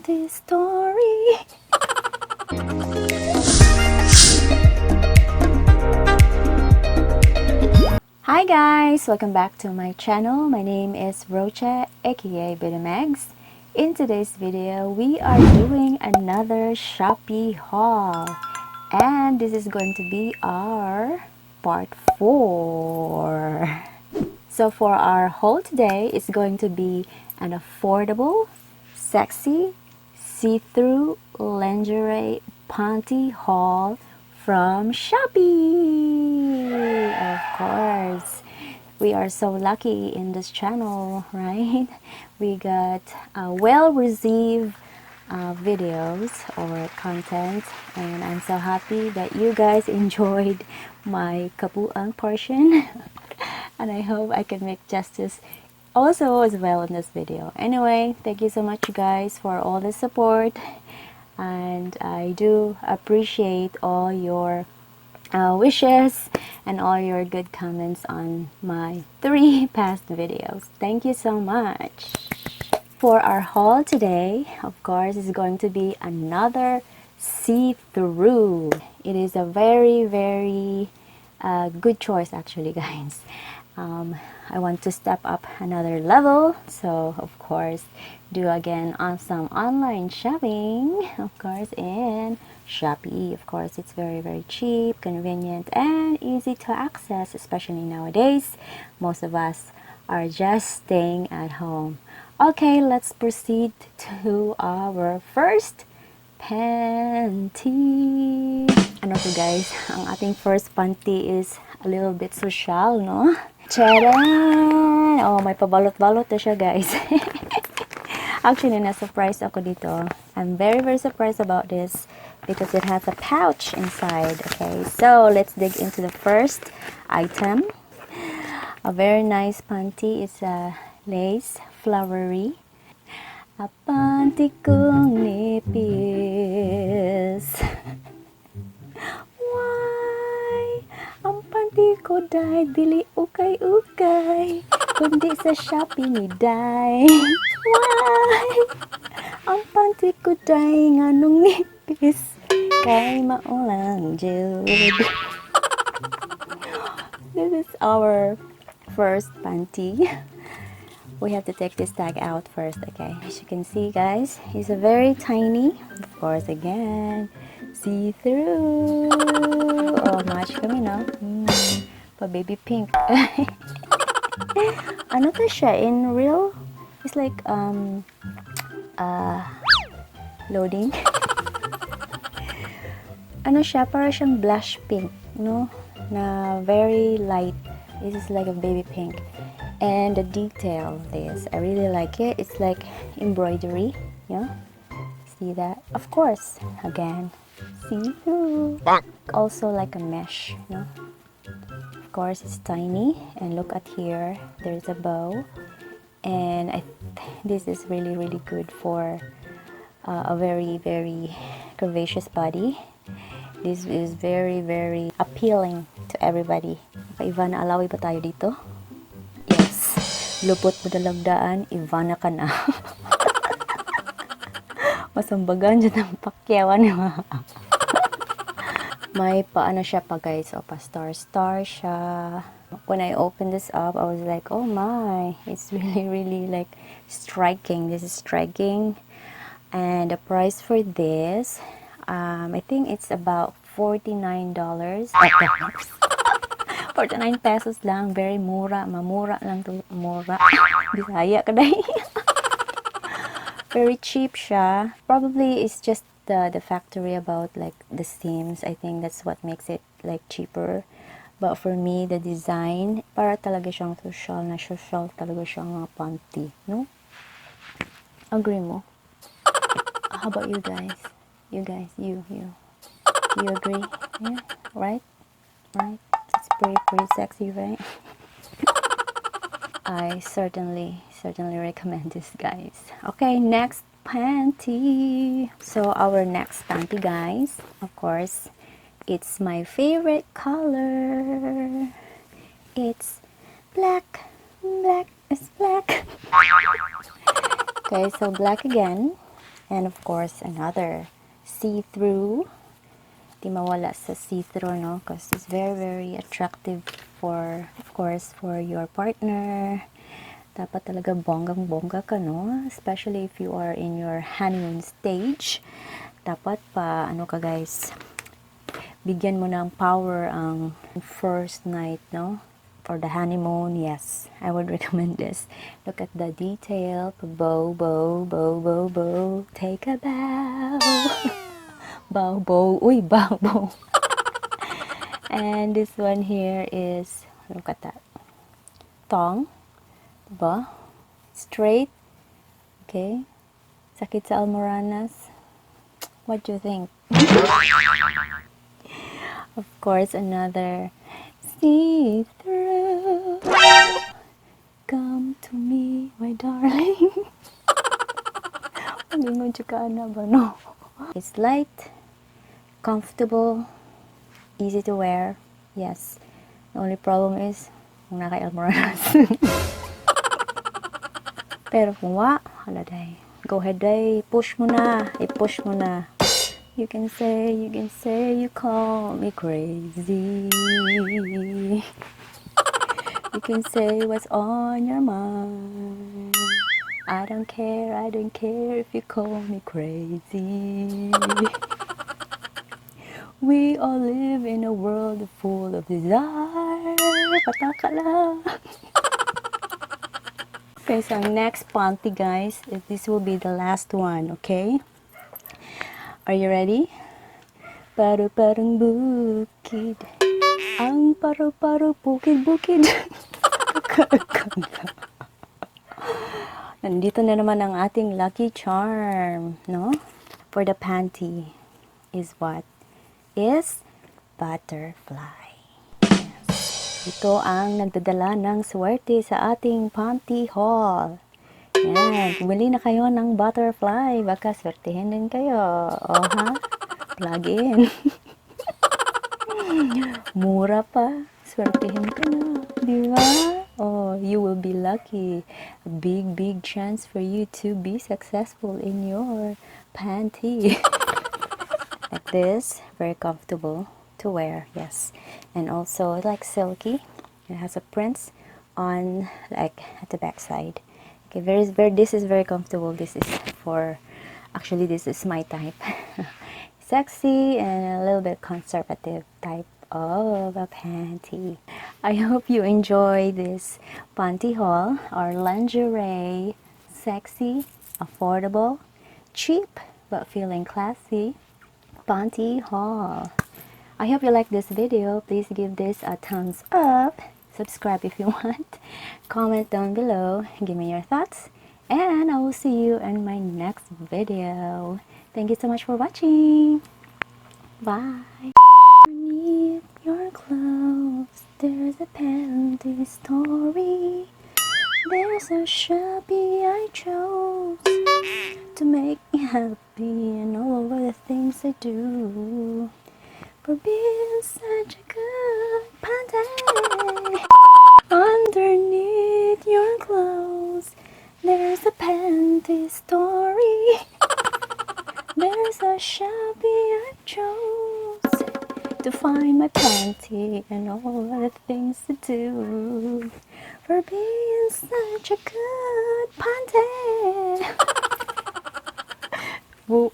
panty story. Hi guys! Welcome back to my channel. My name is Roche, aka beautymagz. In today's video, we are doing another Shopee haul. And this is going to be our part 4. So for our haul today, it's going to be an affordable, sexy, see-through lingerie panty haul from Shopee. Of course, we are so lucky in this channel, right? We got well-received videos or content, and I'm so happy that you guys enjoyed my kabuang portion. And I hope I can make justice also as well in this video. Anyway, thank you so much guys for all the support, and I do appreciate all your wishes and all your good comments on my 3 past videos. Thank you so much. For our haul today, of course, is going to be another see-through. It is a very good choice actually, guys. I want to step up another level, so of course do again on some online shopping, of course, in Shopee. Of course, it's very cheap, convenient, and easy to access, especially nowadays. Most of us are just staying at home. Okay, let's proceed to our first panty. Ano to guys, ang ating first panty is a little bit social, no? Charan! Oh, may pabalot-balot na siya guys. Actually, na-surprise ako dito. I'm very surprised about this because it has a pouch inside. Okay, so let's dig into the first item. A very nice panty. It's a lace, flowery. A panty kong nipis. Why? Ang panty ko day dili ukay-ukay, kundi sa Shopee ni day. Why? Ang panty ko day nganong nipis, kay maulang jud. This is our first panty. We have to take this tag out first, okay? As you can see guys, it's a very tiny, of course, again, see-through. Oh, match kami, no? Pa baby pink. Ano to siya? In real, it's like loading. Ano siya? Para siyang blush pink, no? Na very light. This is like a baby pink. And the detail of this, I really like it. It's like embroidery, yeah. See that? Of course, again, see-through. Also like a mesh, you know. Of course, it's tiny, and look at here. There's a bow, and this is really good for a very curvaceous body. This is very appealing to everybody. Ivana Alawi ba tayo dito? Yes. Lupot mo dalagdaan, Ivana ka na. Masambagan dyan ang pakyawan. May paano siya pa guys. O, pa star siya. When I opened this up, I was like, oh my. It's really like striking. This is striking. And the price for this, I think it's about $49. 49 pesos lang. Very mura. Mamura lang to. Mura. Bisaya ka dahi. Very cheap siya. Probably it's just the factory about like the seams. I think that's what makes it like cheaper. But for me, the design, para talaga siyang social talaga siyang panty, no? Agree mo? How about you guys? You guys, you agree? Yeah, right? It's pretty sexy, right? I certainly recommend this, guys. Okay, next panty. So our next panty, guys, of course, it's my favorite color. It's black. It's black. Okay, so black again. And of course, another see-through. Di mawala sa see-through, no? Because it's very, very attractive for, of course, for your partner. Dapat talaga bonggang-bongga ka, no? Especially if you are in your honeymoon stage. Dapat pa, ano ka guys, bigyan mo ng power ang first night, no? For the honeymoon, yes, I would recommend this. Look at the detail. Bow, bow, bow, bow, bow. Take a bow. Bow, bow. Uy, bow, bow. And this one here is, look at that. Thong. Diba? Straight. Okay. Sakit sa almoranas. What do you think? Of course, another see-through. Come to me, my darling. Malingon ka na ba, no? It's light, comfortable, easy to wear. Yes. The only problem is, kung naka-almoranas. Pero kung haladay. Go ahead, day. Push mo na. I-push mo na. You can say, you call me crazy. You can say what's on your mind. I don't care if you call me crazy. We all live in a world full of desire. Pataka lang. Okay, so next panty, guys. This will be the last one, okay? Are you ready? Paru-parang bukid. Ang paru-paru bukid-bukid. Nandito na naman ang ating lucky charm, no? For the panty is what? Is butterfly. Yes. Ito ang nagdadala ng swerte sa ating panty haul. Yan, bumili na kayo ng butterfly. Baka swertihin din kayo. Oh, ha? Plug in. Mura pa. Swertihin ka na. Di ba? Oh, you will be lucky. A big, big chance for you to be successful in your panty. Like this. Very comfortable to wear. Yes. And also, like silky. It has a print on, like, at the back side. Okay, this is very comfortable. This is for, actually this is my type. Sexy and a little bit conservative type of a panty. I hope you enjoy this panty haul, or lingerie, sexy, affordable, cheap, but feeling classy panty haul. I hope you like this video. Please give this a thumbs up. Subscribe if you want. Comment down below. Give me your thoughts. And I will see you in my next video. Thank you so much for watching. Bye. Underneath your clothes, there's a panty story. There's a Shopee I chose to make me happy and all of the things I do. For being such a good panty. Underneath your clothes, there's a panty story. There's a Shopee I chose to find my panty and all the things to do. For being such a good panty. Whoa.